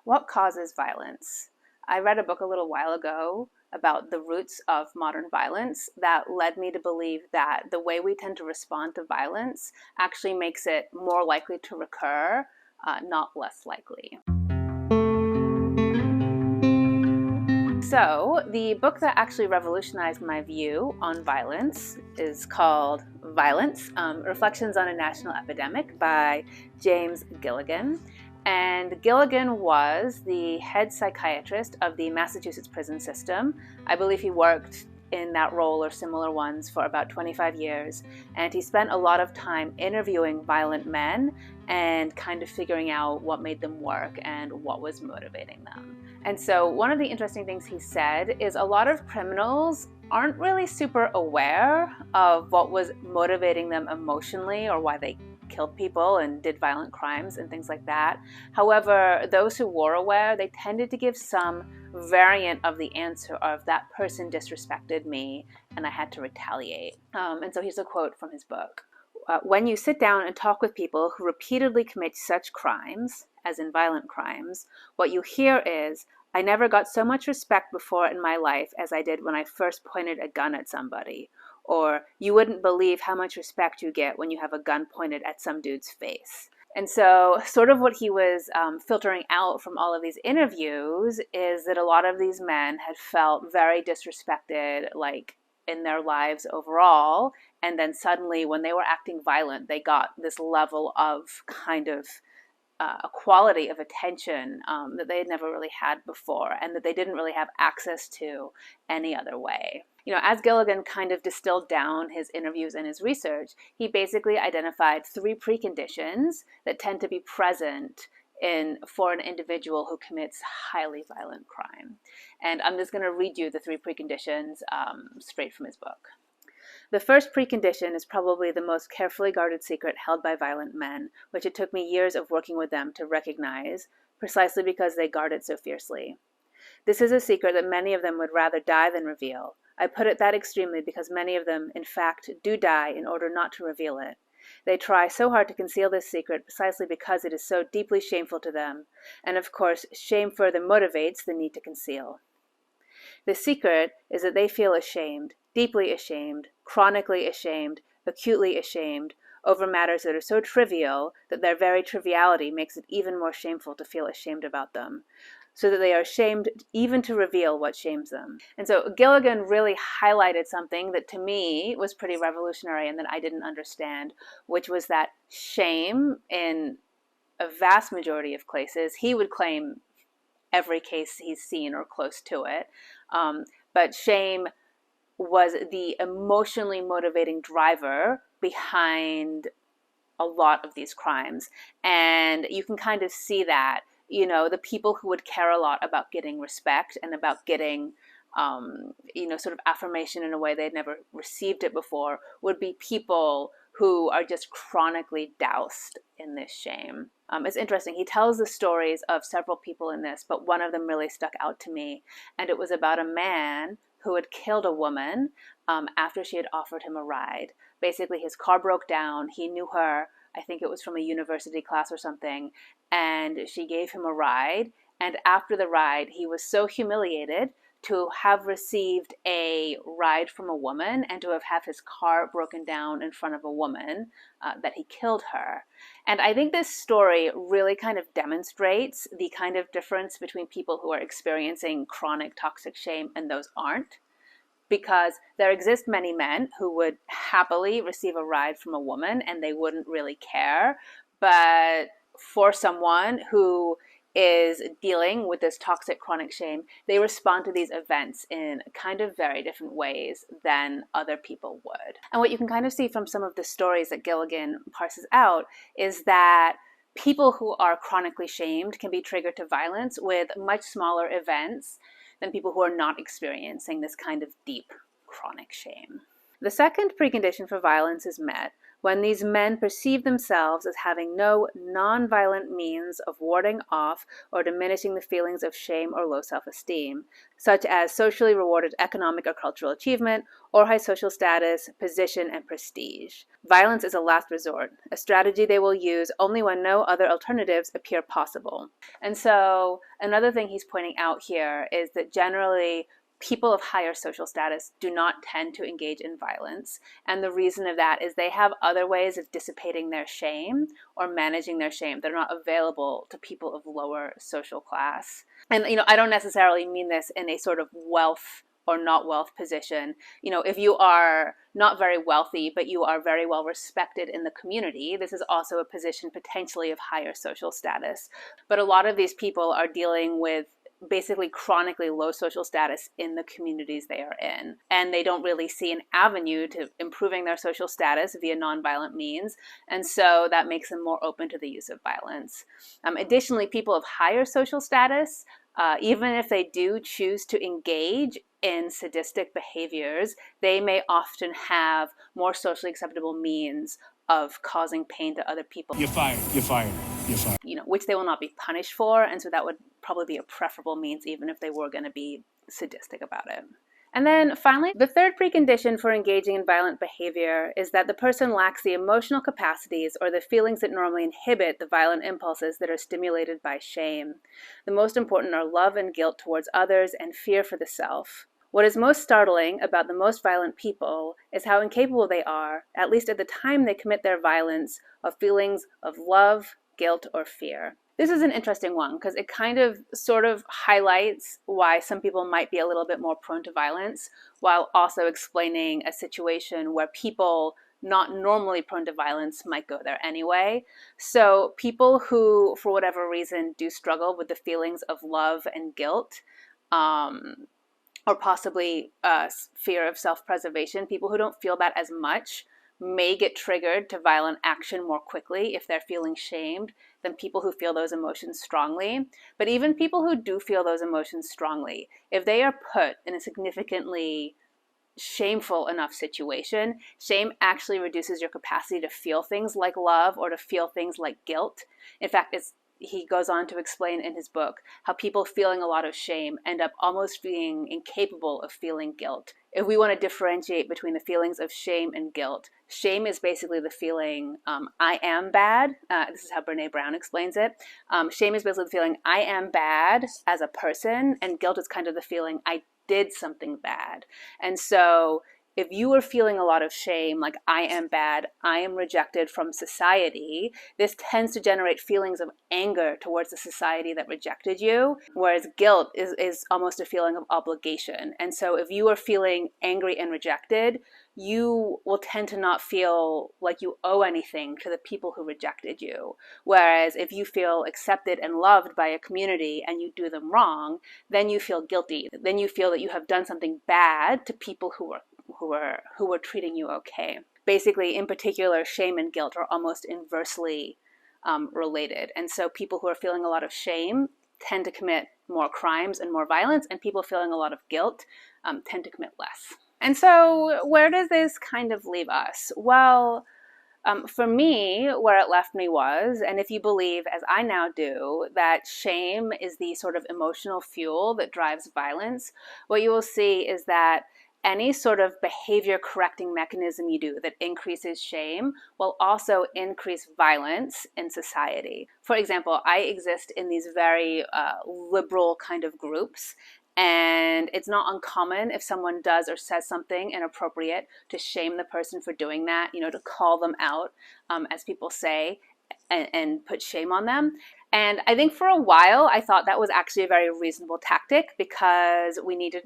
What causes violence? I read a book a little while ago about the roots of modern violence that led me to believe that the way we tend to respond to violence actually makes it more likely to recur, not less likely. So, the book that actually revolutionized my view on violence is called Violence, Reflections on a National Epidemic by James Gilligan. And Gilligan was the head psychiatrist of the Massachusetts prison system. I believe he worked in that role or similar ones for about 25 years. And he spent a lot of time interviewing violent men and kind of figuring out what made them work and what was motivating them. And so one of the interesting things he said is a lot of criminals aren't really super aware of what was motivating them emotionally or why they killed people and did violent crimes and things like that. However, those who were aware, they tended to give some variant of the answer of that person disrespected me and I had to retaliate. And so here's a quote from his book. When you sit down and talk with people who repeatedly commit such crimes, as in violent crimes, what you hear is, I never got so much respect before in my life as I did when I first pointed a gun at somebody. Or, you wouldn't believe how much respect you get when you have a gun pointed at some dude's face. And so sort of what he was filtering out from all of these interviews is that a lot of these men had felt very disrespected, like in their lives overall. And then suddenly when they were acting violent, they got this level of kind of a quality of attention that they had never really had before and that they didn't really have access to any other way. You know, as Gilligan kind of distilled down his interviews and his research, he basically identified 3 preconditions that tend to be present for an individual who commits highly violent crime. And I'm just going to read you the 3 preconditions straight from his book. The first precondition is probably the most carefully guarded secret held by violent men, which it took me years of working with them to recognize, precisely because they guard it so fiercely. This is a secret that many of them would rather die than reveal. I put it that extremely because many of them, in fact, do die in order not to reveal it. They try so hard to conceal this secret precisely because it is so deeply shameful to them, and of course, shame further motivates the need to conceal. The secret is that they feel ashamed, deeply ashamed, chronically ashamed, acutely ashamed, over matters that are so trivial that their very triviality makes it even more shameful to feel ashamed about them, so that they are ashamed even to reveal what shames them. And so Gilligan really highlighted something that to me was pretty revolutionary and that I didn't understand, which was that shame in a vast majority of cases, he would claim every case he's seen or close to it, but shame was the emotionally motivating driver behind a lot of these crimes. And you can kind of see that, you know, the people who would care a lot about getting respect and about getting, sort of affirmation in a way they'd never received it before would be people who are just chronically doused in this shame. It's interesting. He tells the stories of several people in this, but one of them really stuck out to me. And it was about a man who had killed a woman after she had offered him a ride. Basically, his car broke down. He knew her. I think it was from a university class or something. And she gave him a ride. And after the ride, he was so humiliated to have received a ride from a woman and to have had his car broken down in front of a woman that he killed her. And I think this story really kind of demonstrates the kind of difference between people who are experiencing chronic toxic shame and those aren't. Because there exist many men who would happily receive a ride from a woman and they wouldn't really care. But for someone who is dealing with this toxic chronic shame, they respond to these events in kind of very different ways than other people would. And what you can kind of see from some of the stories that Gilligan parses out is that people who are chronically shamed can be triggered to violence with much smaller events than people who are not experiencing this kind of deep chronic shame. The second precondition for violence is met when these men perceive themselves as having no non-violent means of warding off or diminishing the feelings of shame or low self-esteem, such as socially rewarded economic or cultural achievement, or high social status, position, and prestige. Violence is a last resort, a strategy they will use only when no other alternatives appear possible. And so another thing he's pointing out here is that generally people of higher social status do not tend to engage in violence. And the reason of that is they have other ways of dissipating their shame or managing their shame that are not available to people of lower social class. And, I don't necessarily mean this in a sort of wealth or not wealth position. If you are not very wealthy, but you are very well respected in the community, this is also a position potentially of higher social status. But a lot of these people are dealing with basically chronically low social status in the communities they are in. And they don't really see an avenue to improving their social status via nonviolent means. And so that makes them more open to the use of violence. Additionally, people of higher social status, even if they do choose to engage in sadistic behaviors, they may often have more socially acceptable means of causing pain to other people. You're fired. You're fired. You're fired. Which they will not be punished for. And so that would probably be a preferable means, even if they were going to be sadistic about it. And then finally, the third precondition for engaging in violent behavior is that the person lacks the emotional capacities or the feelings that normally inhibit the violent impulses that are stimulated by shame. The most important are love and guilt towards others and fear for the self. What is most startling about the most violent people is how incapable they are, at least at the time they commit their violence, of feelings of love, guilt, or fear. This is an interesting one because it kind of sort of highlights why some people might be a little bit more prone to violence, while also explaining a situation where people not normally prone to violence might go there anyway. So people who, for whatever reason, do struggle with the feelings of love and guilt, or possibly fear of self-preservation, people who don't feel that as much may get triggered to violent action more quickly if they're feeling shamed than people who feel those emotions strongly. But even people who do feel those emotions strongly, if they are put in a significantly shameful enough situation, shame actually reduces your capacity to feel things like love or to feel things like guilt. In fact, he goes on to explain in his book how people feeling a lot of shame end up almost being incapable of feeling guilt. If we want to differentiate between the feelings of shame and guilt, shame is basically the feeling, I am bad. This is how Brene Brown explains it. Shame is basically the feeling, I am bad as a person, and guilt is kind of the feeling, I did something bad. And so if you are feeling a lot of shame, like I am bad, I am rejected from society, this tends to generate feelings of anger towards the society that rejected you, whereas guilt is almost a feeling of obligation. And so if you are feeling angry and rejected, you will tend to not feel like you owe anything to the people who rejected you. Whereas if you feel accepted and loved by a community and you do them wrong, then you feel guilty. Then you feel that you have done something bad to people who were treating you okay. Basically, in particular, shame and guilt are almost inversely related. And so people who are feeling a lot of shame tend to commit more crimes and more violence, and people feeling a lot of guilt tend to commit less. And so where does this kind of leave us? Well, for me, where it left me was, and if you believe, as I now do, that shame is the sort of emotional fuel that drives violence, what you will see is that any sort of behavior correcting mechanism you do that increases shame will also increase violence in society. For example, I exist in these very liberal kind of groups, and it's not uncommon if someone does or says something inappropriate to shame the person for doing that, to call them out, as people say, and put shame on them. And I think for a while, I thought that was actually a very reasonable tactic because we need to,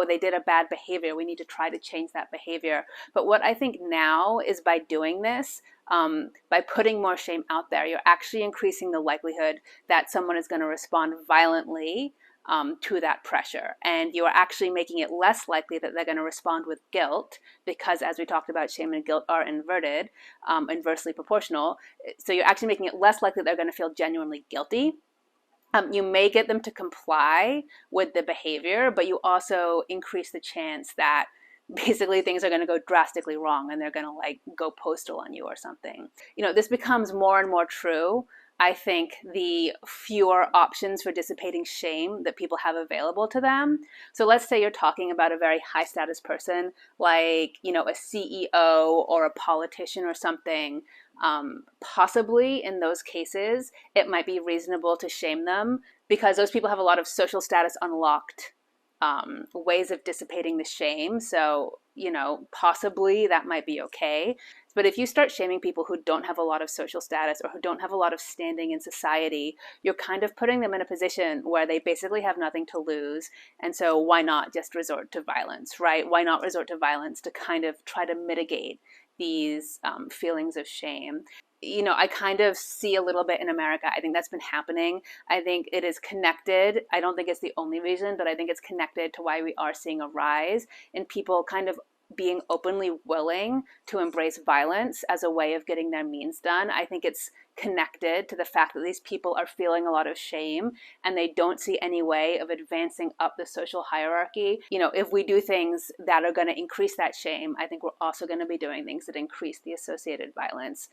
they did a bad behavior. We need to try to change that behavior. But what I think now is by doing this, by putting more shame out there, you're actually increasing the likelihood that someone is going to respond violently to that pressure. And you are actually making it less likely that they're going to respond with guilt because, as we talked about, shame and guilt are inversely proportional. So you're actually making it less likely that they're going to feel genuinely guilty. You may get them to comply with the behavior, but you also increase the chance that basically things are going to go drastically wrong and they're going to like go postal on you or something. This becomes more and more true. I think the fewer options for dissipating shame that people have available to them. So let's say you're talking about a very high status person, like, a CEO or a politician or something. Possibly in those cases, it might be reasonable to shame them because those people have a lot of social status unlocked ways of dissipating the shame. So, possibly that might be okay. But if you start shaming people who don't have a lot of social status or who don't have a lot of standing in society, you're kind of putting them in a position where they basically have nothing to lose. And so why not just resort to violence, right? Why not resort to violence to kind of try to mitigate these feelings of shame? I kind of see a little bit in America. I think that's been happening. I think it is connected. I don't think it's the only reason, but I think it's connected to why we are seeing a rise in people kind of being openly willing to embrace violence as a way of getting their means done. I think it's connected to the fact that these people are feeling a lot of shame and they don't see any way of advancing up the social hierarchy. If we do things that are going to increase that shame, I think we're also going to be doing things that increase the associated violence.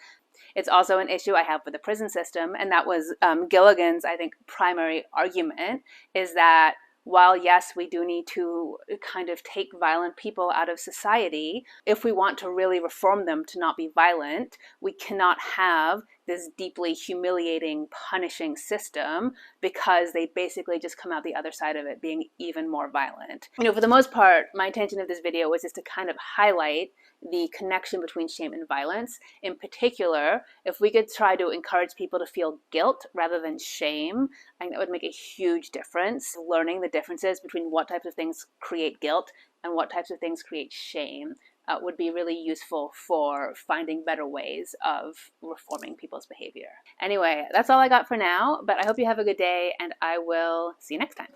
It's also an issue I have with the prison system, and that was Gilligan's, I think, primary argument, is that while, yes, we do need to kind of take violent people out of society, if we want to really reform them to not be violent, we cannot have this deeply humiliating, punishing system because they basically just come out the other side of it being even more violent. For the most part, my intention of this video was just to kind of highlight the connection between shame and violence. In particular, if we could try to encourage people to feel guilt rather than shame, I think that would make a huge difference. Learning the differences between what types of things create guilt and what types of things create shame would be really useful for finding better ways of reforming people's behavior. Anyway, that's all I got for now, but I hope you have a good day and I will see you next time.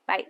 Bye.